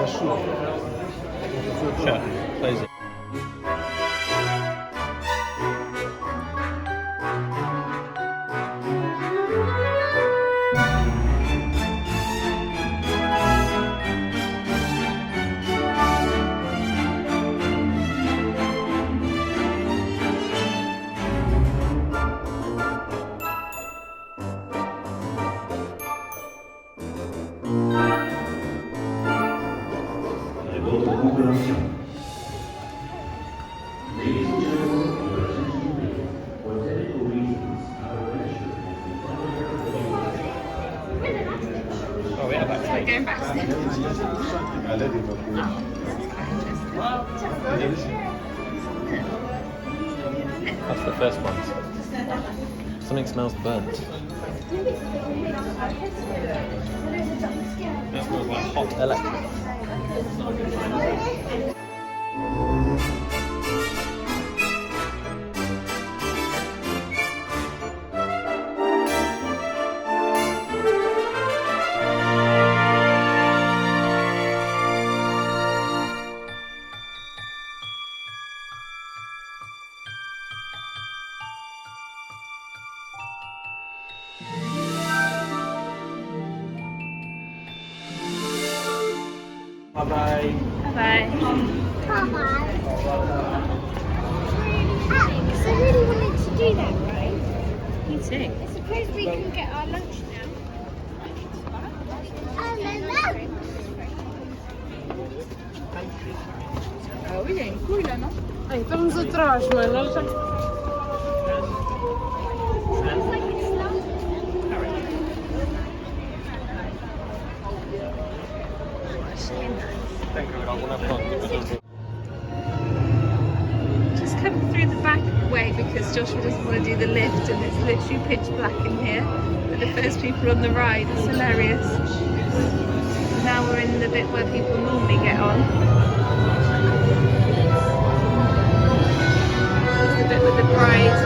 Sure, close it. Oh, yeah, backstage. Going backstage. That's the first one. Something smells burnt. That smells like hot electric. Bye-bye. Bye. Bye-bye. Alex, I really wanted to do that, right? Me too. I suppose we can get our lunch now. Ej, tam zatražme, no tak... Just come through the back way because Joshua doesn't want to do the lift and it's literally pitch black in here. But the first people on the ride, it's hilarious. Now we're in the bit where people normally get on. It's the bit with the bride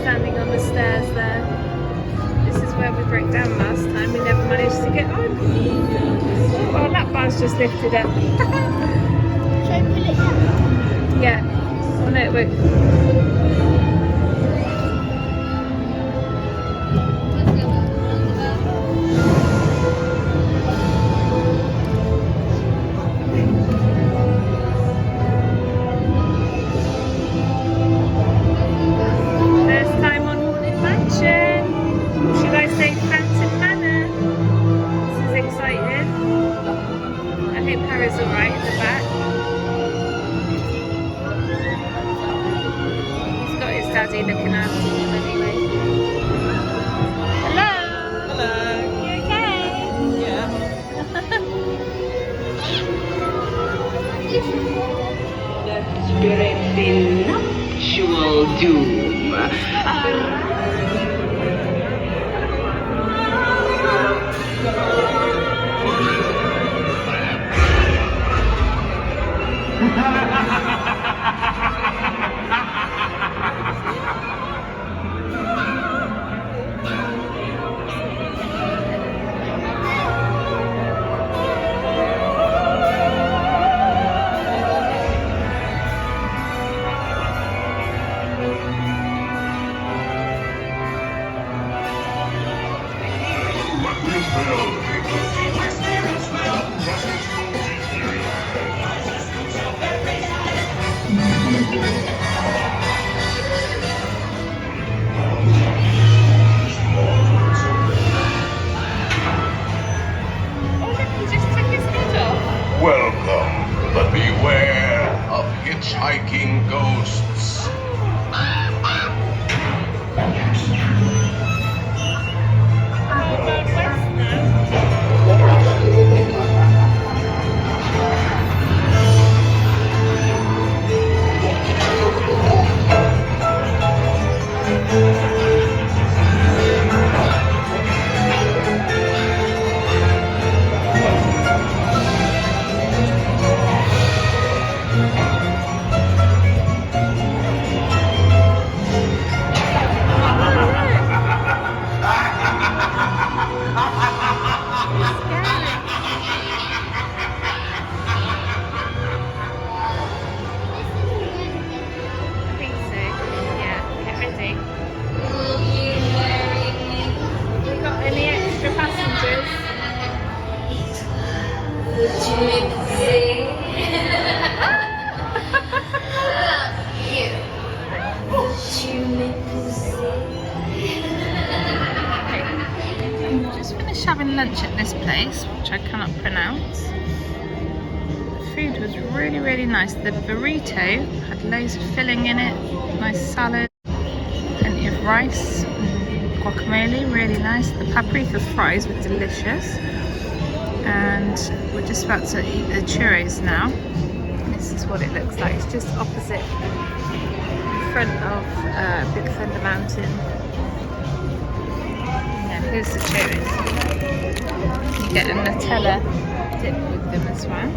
standing on the stairs there. This is where we broke down last time. We never managed to get on. Oh, that bar's just lifted up. Should I pull it down? Yeah. Oh no, wait. First time on Haunted Mansion. Should I say Phantom Manor? This is exciting. I hope Harry's alright in the back. He's got his daddy looking after him anyway. Hello! Hello. You okay? Yeah. Spirits in nuptial doom. some lunch at this place, which I cannot pronounce. The food was really, really nice. The burrito had loads of filling in it, nice salad, plenty of rice, guacamole, really nice. The paprika fries were delicious. And we're just about to eat the churros now. This is what it looks like. It's just opposite in front of Big Thunder Mountain. Yeah, here's the churros. You get a Nutella dip with them as well.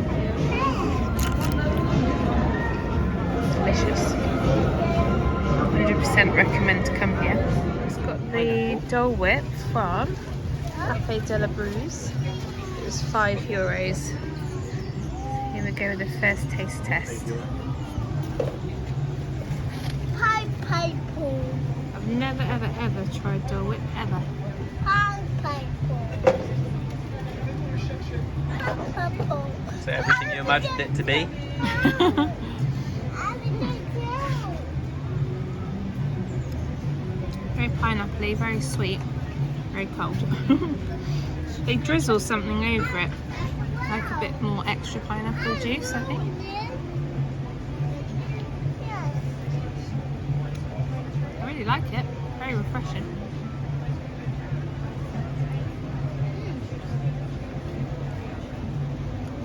Delicious. 100% recommend to come here. It's got the Dole Whip from Cafe de la Bruise. It was €5. Here we go with the first taste test. Pineapple. I've never ever ever tried Dole Whip ever. Pineapple. So everything you imagined it to be? Very pineapple-y, very sweet, very cold. They drizzle something over it, like a bit more extra pineapple juice, I think. I really like it, very refreshing.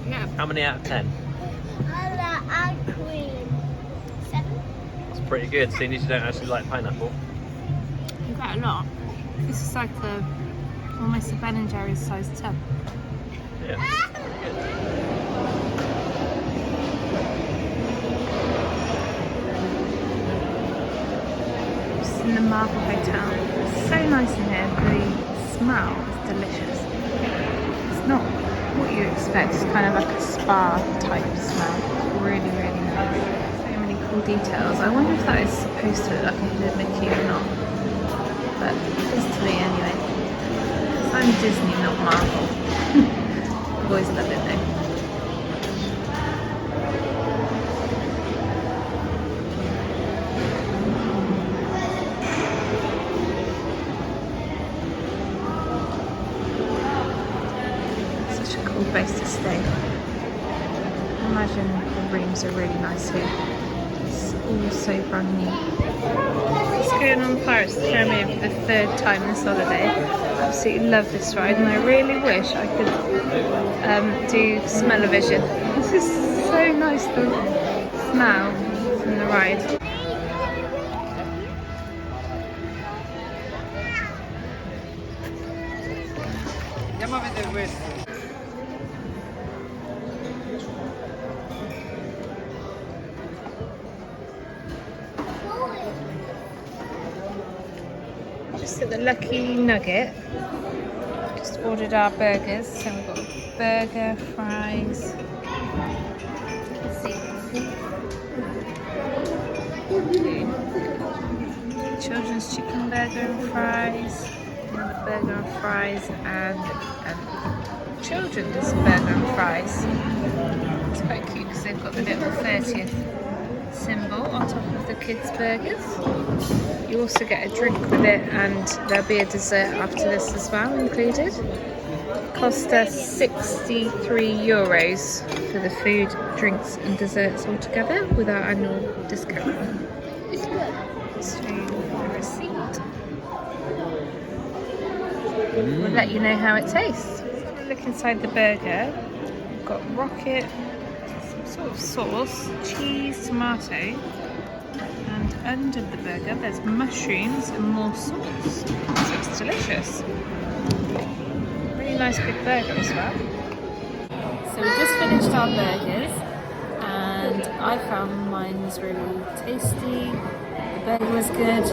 Yeah, How many out of 10? I like cream. 7. It's pretty good, seeing as you don't actually like pineapple. you get a lot. This is like almost a Ben & Jerry's size tub. Yeah. Just in the Marble Hotel. It's so nice in here. The smell is delicious. It's not what you expect. It's kind of like a spa type smell. It's really, really nice. So many cool details. I wonder if that is supposed to look like a hooded Mickey or not. But it is to me anyway. I'm Disney, not Marvel. I've always loved it though. Such a cool place to stay. I imagine the rooms are really nice here. It's all so brand new. It's going on Pirates of the Caribbean for the 3rd time this holiday. Absolutely love this ride, and I really wish I could do smell-o-vision. This is so nice, the smell from the ride. Just at the Lucky Nugget. Just ordered our burgers. So we've got burger, fries. Let's see. Children's chicken burger and fries. Another burger and fries, and children's burger and fries. It's quite cute because they've got the little 30th symbol on top of the kids' burgers. You also get a drink with it, and there'll be a dessert after this as well included. Cost us €63 for the food, drinks and desserts all together with our annual discount. So the receipt. We'll let you know how it tastes. Look inside the burger. We've got rocket, some sort of sauce, cheese, tomato, and under the burger there's mushrooms and more sauce. So it's delicious. Really nice big burger as well. So we just finished our burgers, and I found mine was really tasty. The burger was good.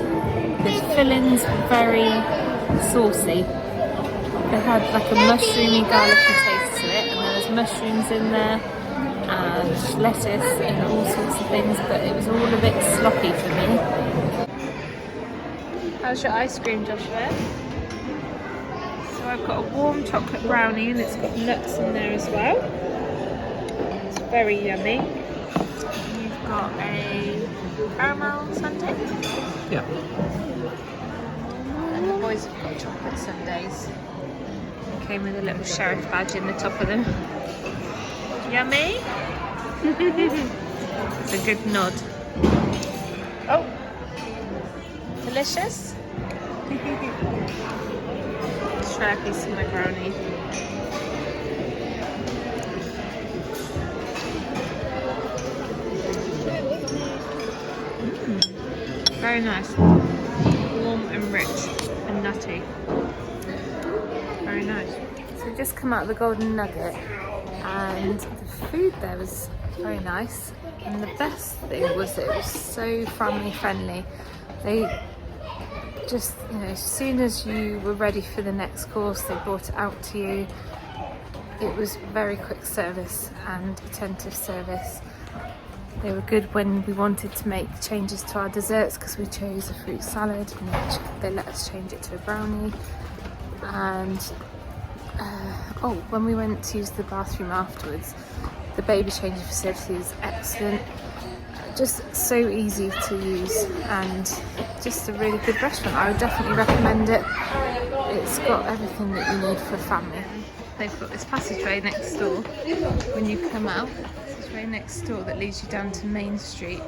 The fillings were very saucy. They had like a mushroomy, garlicky taste to it, and there was mushrooms in there and lettuce and all sorts of things, but it was all a bit sloppy for me. How's your ice cream, Joshua? So I've got a warm chocolate brownie, and it's got nuts in there as well. It's very yummy. You've got a caramel sundae. Yeah. And the boys have got chocolate sundaes. Came with a little sheriff badge in the top of them. Yummy? It's a good nod. Oh, delicious. Try a piece of my brownie. Very nice. Warm and rich and nutty. Very nice. So we just come out of the Golden Nugget and the food there was very nice. And the best thing was that it was so family friendly. They just, you know, as soon as you were ready for the next course, they brought it out to you. It was very quick service and attentive service. They were good when we wanted to make changes to our desserts because we chose a fruit salad and they let us change it to a brownie. And when we went to use the bathroom afterwards, the baby changing facility is excellent. Just so easy to use and just a really good restaurant. I would definitely recommend it. It's got everything that you need for a family. They've got this passageway next door when you come out. Passageway next door that leads you down to Main Street,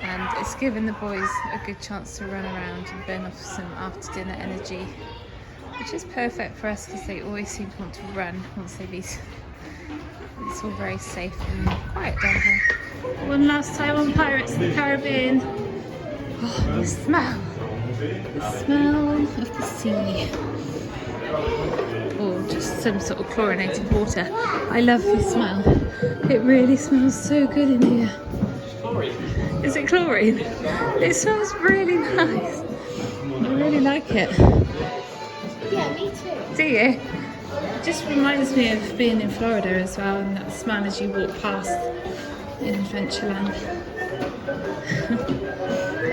and it's given the boys a good chance to run around and burn off some after dinner energy, which is perfect for us because they always seem to want to run once they leave. It's all very safe and quiet down here. One last time on Pirates of the Caribbean. Oh, the smell. The smell of the sea. Or just some sort of chlorinated water. I love the smell. It really smells so good in here. Is it chlorine? It smells really nice. I really like it. Yeah, me too. Do you? It just reminds me of being in Florida as well, and that smell as you walk past in Adventureland.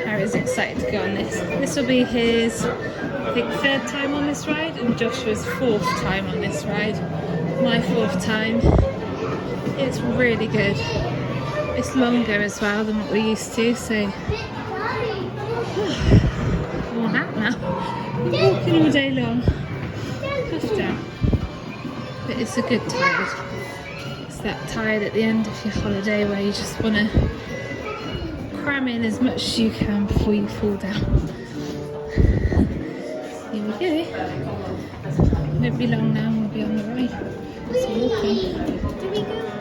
Harry's excited to go on this. This will be his, I think, 3rd time on this ride, and Joshua's 4th time on this ride. My 4th time. It's really good. It's longer as well than what we're used to, so worn out now. We're walking all day long. Tough down. But it's a good tide. It's that tide at the end of your holiday where you just want to cram in as much as you can before you fall down. Here we go. Won't be long now, we'll be on the right. It's walking. Do we go?